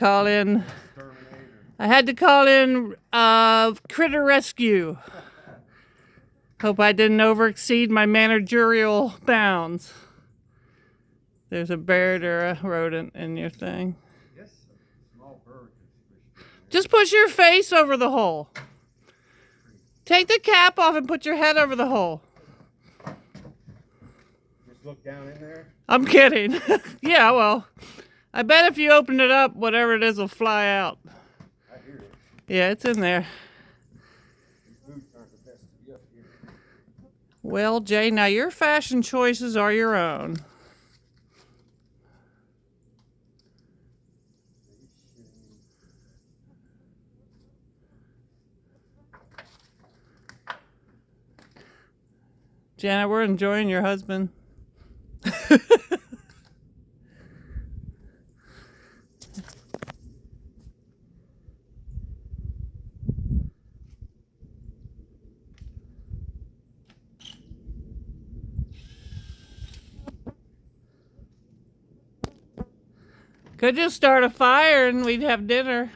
call in. I had to call in critter rescue. Hope I didn't overexceed my managerial bounds. There's a bird or a rodent in your thing. Yes, a small bird. Just push your face over the hole. Take the cap off and put your head over the hole. Just look down in there. I'm kidding. Yeah, well, I bet if you open it up, whatever it is will fly out. I hear it. Yeah, it's in there. These boots aren't the best to be up here. Well, Jay, now your fashion choices are your own. Janet, we're enjoying your husband. Could just start a fire and we'd have dinner.